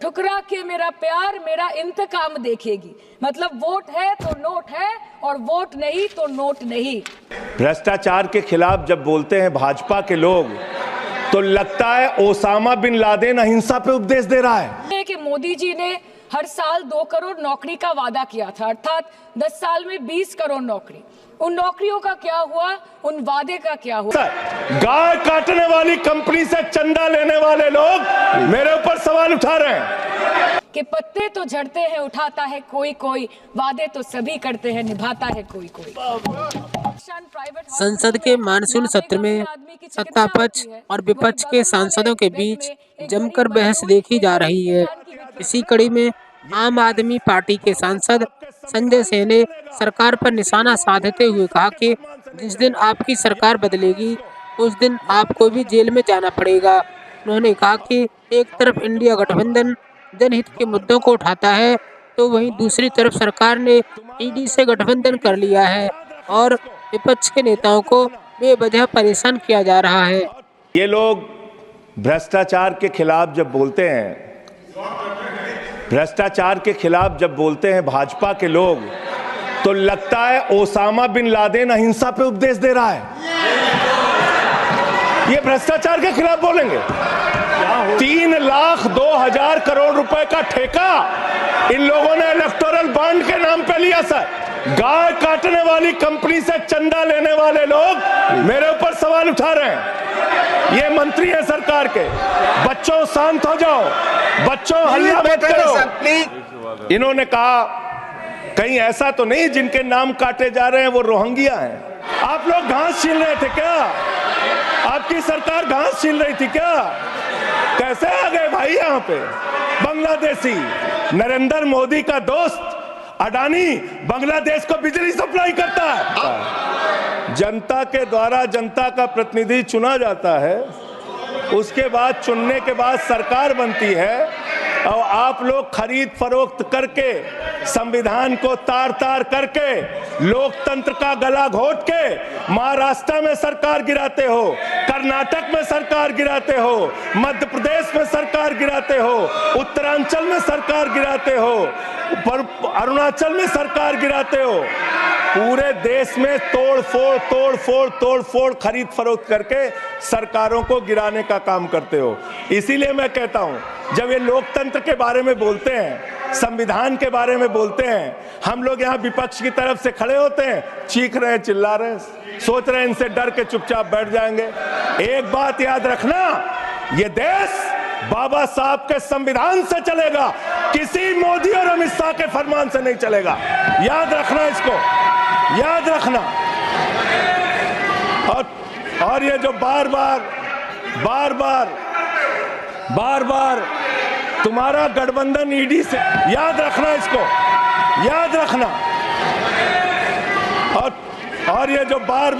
ठुकरा के मेरा प्यार मेरा इंतकाम देखेगी। मतलब वोट है तो नोट है और वोट नहीं तो नोट नहीं। भ्रष्टाचार के खिलाफ जब बोलते हैं भाजपा के लोग तो लगता है ओसामा बिन लादेन अहिंसा पे उपदेश दे रहा है कि मोदी जी ने हर साल 2 करोड़ नौकरी का वादा किया था, अर्थात 10 साल में 20 करोड़ नौकरी। उन नौकरियों का क्या हुआ, उन वादे का क्या हुआ? गाय काटने वाली कंपनी से चंदा लेने वाले लोग मेरे ऊपर सवाल उठा रहे हैं कि पत्ते तो झड़ते हैं उठाता है कोई कोई, वादे तो सभी करते हैं निभाता है कोई कोई। संसद के मानसून सत्र में सत्ता पक्ष और विपक्ष के सांसदों के बीच जमकर बहस देखी जा रही है। इसी कड़ी में आम आदमी पार्टी के सांसद संजय सिंह ने सरकार पर निशाना साधते हुए कहा कि जिस दिन आपकी सरकार बदलेगी उस दिन आपको भी जेल में जाना पड़ेगा। उन्होंने कहा कि एक तरफ इंडिया गठबंधन जनहित के मुद्दों को उठाता है तो वहीं दूसरी तरफ सरकार ने ईडी से गठबंधन कर लिया है और विपक्ष के नेताओं को बेवजह परेशान किया जा रहा है। ये लोग भ्रष्टाचार के खिलाफ जब बोलते हैं, भ्रष्टाचार के खिलाफ जब बोलते हैं भाजपा के लोग तो लगता है ओसामा बिन लादेन अहिंसा पे उपदेश दे रहा है। ये भ्रष्टाचार के खिलाफ बोलेंगे। 3,02,000 करोड़ रुपए का ठेका इन लोगों ने इलेक्टोरल बॉन्ड के नाम पे लिया सर। गाय काटने वाली कंपनी से चंदा लेने वाले लोग मेरे ऊपर सवाल उठा रहे हैं। ये मंत्री है सरकार के। बच्चों शांत हो जाओ, बच्चों हल्ला मत करो। इन्होंने कहा कहीं ऐसा तो नहीं जिनके नाम काटे जा रहे हैं वो रोहिंग्या हैं। आप लोग घास छील रहे थे क्या? आपकी सरकार घास छील रही थी क्या? कैसे आ गए भाई यहाँ पे? बांग्लादेशी नरेंद्र मोदी का दोस्त अडानी बांग्लादेश को बिजली सप्लाई करता है। जनता के द्वारा जनता का प्रतिनिधि चुना जाता है, उसके बाद चुनने के बाद सरकार बनती है और आप लोग खरीद फरोख्त करके संविधान को तार तार करके लोकतंत्र का गला घोट के महाराष्ट्र में सरकार गिराते हो, कर्नाटक में सरकार गिराते हो, मध्य प्रदेश में सरकार गिराते हो, उत्तरांचल में सरकार गिराते हो, अरुणाचल में सरकार गिराते हो। पूरे देश में तोड़ फोड़ खरीद फरोख्त करके सरकारों को गिराने का काम करते हो। इसीलिए मैं कहता हूं जब ये लोकतंत्र के बारे में बोलते हैं, संविधान के बारे में बोलते हैं, हम लोग यहाँ विपक्ष की तरफ से खड़े होते हैं, चीख रहे हैं, चिल्ला रहे हैं, सोच रहे हैं इनसे डर के चुपचाप बैठ जाएंगे। एक बात याद रखना, ये देश बाबा साहब के संविधान से चलेगा, किसी मोदी और अमित शाह के फरमान से नहीं चलेगा। याद रखना, इसको याद रखना। और ये जो बार बार तुम्हारा गठबंधन ईडी से, याद रखना, इसको याद रखना। और ये जो बार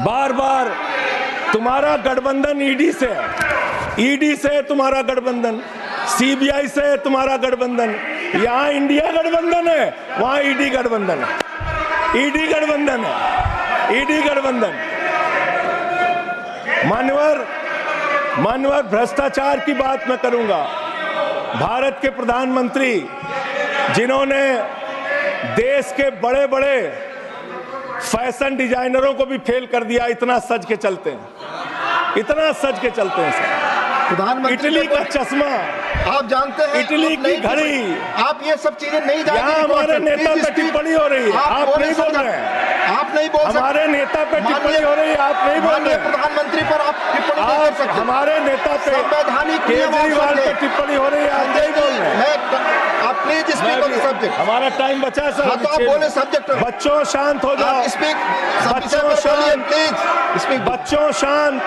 बार तुम्हारा गठबंधन ईडी से तुम्हारा गठबंधन, सीबीआई से तुम्हारा गठबंधन, यहाँ इंडिया गठबंधन है, वहाँ ईडी गठबंधन है, ईडी गठबंधन है, ईडी गठबंधन। मानवर भ्रष्टाचार की बात मैं करूंगा। भारत के प्रधानमंत्री जिन्होंने देश के बड़े बड़े फैशन डिजाइनरों को भी फेल कर दिया, इतना सज के चलते हैं, इतना सज के चलते हैं सर। इटली का चश्मा, आप जानते हैं, इटली की घड़ी, आप ये सब चीजें नहीं जानते। यहाँ हमारे नेता पे टिप्पणी हो रही है, आप नहीं बोल रहे हैं, आप नहीं बोल सकते। हमारे नेता पे टिप्पणी हो रही है, आप नहीं बोल रहे हैं। प्रधानमंत्री पर आप टिप्पणी नहीं कर सकते। हमारे नेता पे संवैधानिक केजरीवाल पे टिप्पणी हो रही है, आप नहीं बोल रहे हैं। आप please speak on the subject. हमारा टाइम बचा है सर, तो आप बोले सब्जेक्ट। बच्चों शांत हो जाओ, बच्चों शांत, प्लीज स्पीक। बच्चों शांत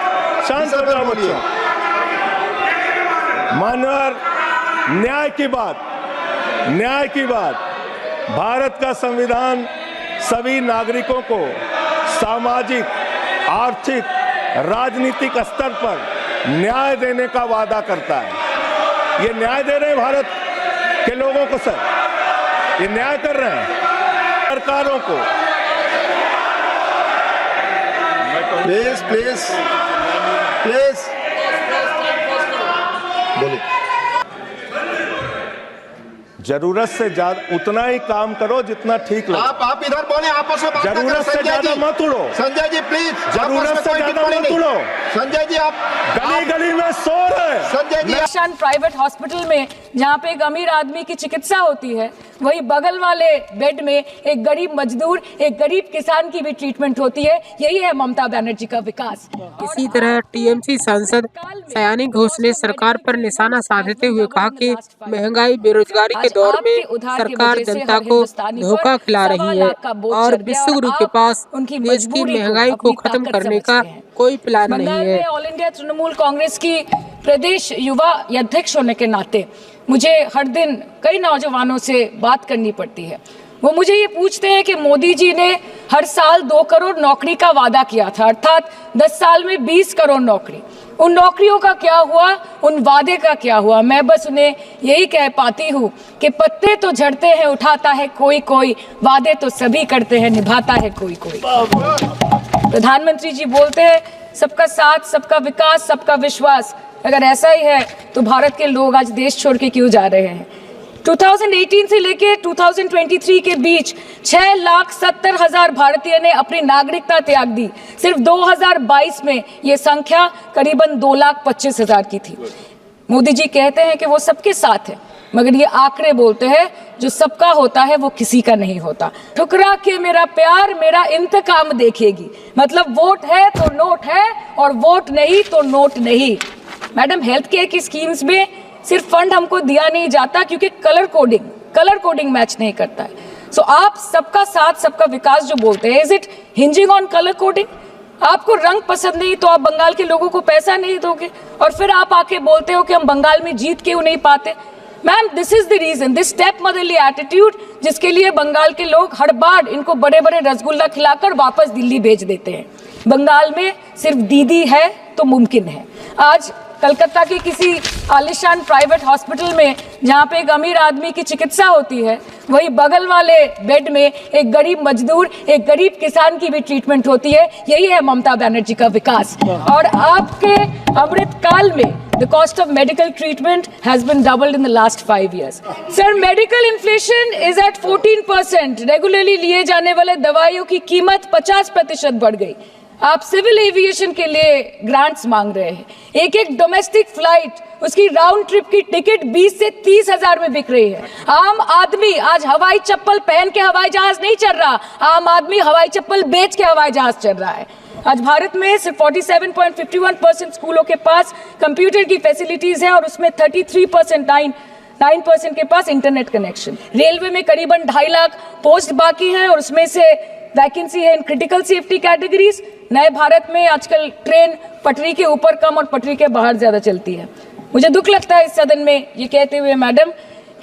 हो जाओ बच्चों। मानवर न्याय की बात, भारत का संविधान सभी नागरिकों को सामाजिक, आर्थिक, राजनीतिक स्तर पर न्याय देने का वादा करता है। ये न्याय दे रहे हैं भारत के लोगों को सर, ये न्याय कर रहे हैं सरकारों को। प्लीज बोलिए। जरूरत से ज्यादा उतना ही काम करो जितना ठीक लगे। आप इधर बोले, आपस में बात ना करें। जरूरत से ज्यादा मत उड़ो। संजय जी प्लीज, जरूरत से ज्यादा मत उड़ो। संजय जी आप गली गली में शोर है। संजय जी आलिशान प्राइवेट हॉस्पिटल में जहाँ पे एक अमीर आदमी की चिकित्सा होती है, वही बगल वाले बेड में एक गरीब मजदूर, एक गरीब किसान की भी ट्रीटमेंट होती है। यही है ममता बनर्जी का विकास। इसी तरह टीएमसी सांसद सयानी घोष ने सरकार पर निशाना साधते हुए कहा कि महंगाई बेरोजगारी के दौर में सरकार जनता को धोखा खिला रही है और विश्वगुरु के पास देश की महंगाई को खत्म करने का कोई प्लान नहीं है। ऑल इंडिया तृणमूल कांग्रेस की प्रदेश युवा अध्यक्ष होने के नाते मुझे हर दिन कई नौजवानों से बात करनी पड़ती है। वो मुझे ये पूछते हैं कि मोदी जी ने हर साल 2 करोड़ नौकरी का वादा किया था, अर्थात 10 साल में 20 करोड़ नौकरी। उन नौकरियों का क्या हुआ, उन वादे का क्या हुआ? मैं बस उन्हें यही कह पाती हूँ कि पत्ते तो झड़ते हैं, उठाता है कोई कोई, वादे तो सभी करते हैं, निभाता है कोई कोई। प्रधानमंत्री जी बोलते हैं सबका साथ, सबका विकास, सबका विश्वास। अगर ऐसा ही है तो भारत के लोग आज देश छोड़ के क्यों जा रहे हैं? 2018 से लेके 2023 के बीच 6,70,000 भारतीय ने अपनी नागरिकता त्याग दी। सिर्फ 2022 में ये संख्या करीबन 2,25,000 की थी। मोदी जी कहते हैं कि वो सबके साथ है, मगर ये आंकड़े बोलते हैं जो सबका होता है वो किसी का नहीं होता। ठुकरा के मेरा प्यार मेरा इंतकाम देखेगी, मतलब वोट है तो नोट है और वोट नहीं तो नोट नहीं। मैडम, हेल्थ केयर की स्कीम्स में सिर्फ फंड हमको दिया नहीं जाता क्योंकि कलर कोडिंग मैच नहीं करता है। सो आप सबका साथ सबका विकास जो बोलते हैं, is it hinging on colour coding? आपको रंग पसंद नहीं तो आप बंगाल के लोगों को पैसा नहीं दोगे और फिर आप आके बोलते हो कि हम बंगाल में जीत क्यों नहीं पाते। Ma'am, this is the reason, this step motherly attitude, जिसके लिए बंगाल के लोग हर बार इनको बड़े बड़े रसगुल्ला खिलाकर वापस दिल्ली भेज देते हैं। बंगाल में सिर्फ दीदी है तो मुमकिन है। आज कलकत्ता के किसी आलिशान प्राइवेट हॉस्पिटल में जहाँ पे एक अमीर आदमी की चिकित्सा होती है, वही बगल वाले बेड में एक गरीब मजदूर, एक गरीब किसान की भी ट्रीटमेंट होती है। यही है ममता बनर्जी का विकास। और आपके अमृत काल में the cost of medical treatment has been doubled in the last 5 years. Sir, medical inflation is at 14%. Regularly लिए जाने वाले दवाइयों की कीमत 50% बढ़ गई। आप सिविल एविएशन के लिए ग्रांट्स मांग रहे हैं। एक एक डोमेस्टिक फ्लाइट, उसकी राउंड ट्रिप की टिकट 20 से 30 हजार में बिक रही है। आम आदमी आज हवाई चप्पल पहन के हवाई जहाज नहीं चल रहा, आम आदमी हवाई चप्पल बेच के हवाई जहाज चल रहा है। आज भारत में सिर्फ 47.51% स्कूलों के पास कंप्यूटर की फैसिलिटीज है और उसमें 9% के पास इंटरनेट कनेक्शन। रेलवे में करीबन 2.5 लाख पोस्ट बाकी हैं और उसमें से वैकेंसी है इन क्रिटिकल सेफ्टी कैटेगरीज। नए भारत में आजकल ट्रेन पटरी के ऊपर कम और पटरी के बाहर ज्यादा चलती है। मुझे दुख लगता है इस सदन में ये कहते हुए मैडम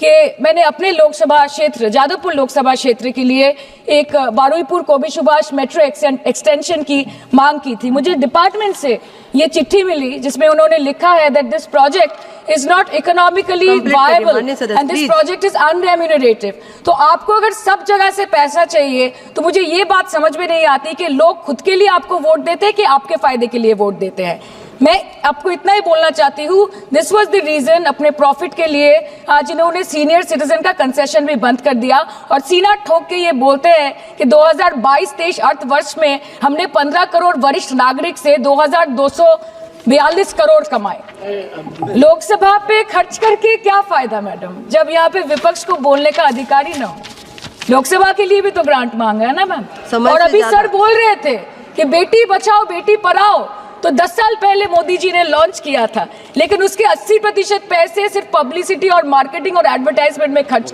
कि मैंने अपने लोकसभा क्षेत्र जादवपुर लोकसभा क्षेत्र के लिए एक बारुईपुर कोबी सुभाष मेट्रो एक्सटेंशन की मांग की थी। मुझे डिपार्टमेंट से ये चिट्ठी मिली जिसमें उन्होंने लिखा है that this project is not economically viable and this project is unremunerative. तो आपको अगर सब जगह से पैसा चाहिए तो मुझे ये बात समझ में नहीं आती कि लोग खुद के लिए आपको वोट देते हैं कि आपके फायदे के लिए वोट देते हैं। मैं आपको इतना ही बोलना चाहती हूँ, दिस वाज द रीजन, अपने प्रॉफिट के लिए आज इन्होंने सीनियर सिटीजन का कंसेशन भी बंद कर दिया और सीना ठोक के ये बोलते हैं कि 2022-23 अर्थ वर्ष में हमने 15 करोड़ वरिष्ठ नागरिक से 2,242 करोड़ कमाए। लोकसभा पे खर्च करके क्या फायदा मैडम, जब यहाँ पे विपक्ष को बोलने का अधिकार ही ना हो। लोकसभा के लिए भी तो ग्रांट मांगा है ना मैम। और अभी सर बोल रहे थे कि बेटी बचाओ बेटी पढ़ाओ, तो 10 साल पहले मोदी जी ने लॉन्च किया था, लेकिन उसके 80% पैसे सिर्फ पब्लिसिटी और मार्केटिंग और एडवर्टाइजमेंट में खर्च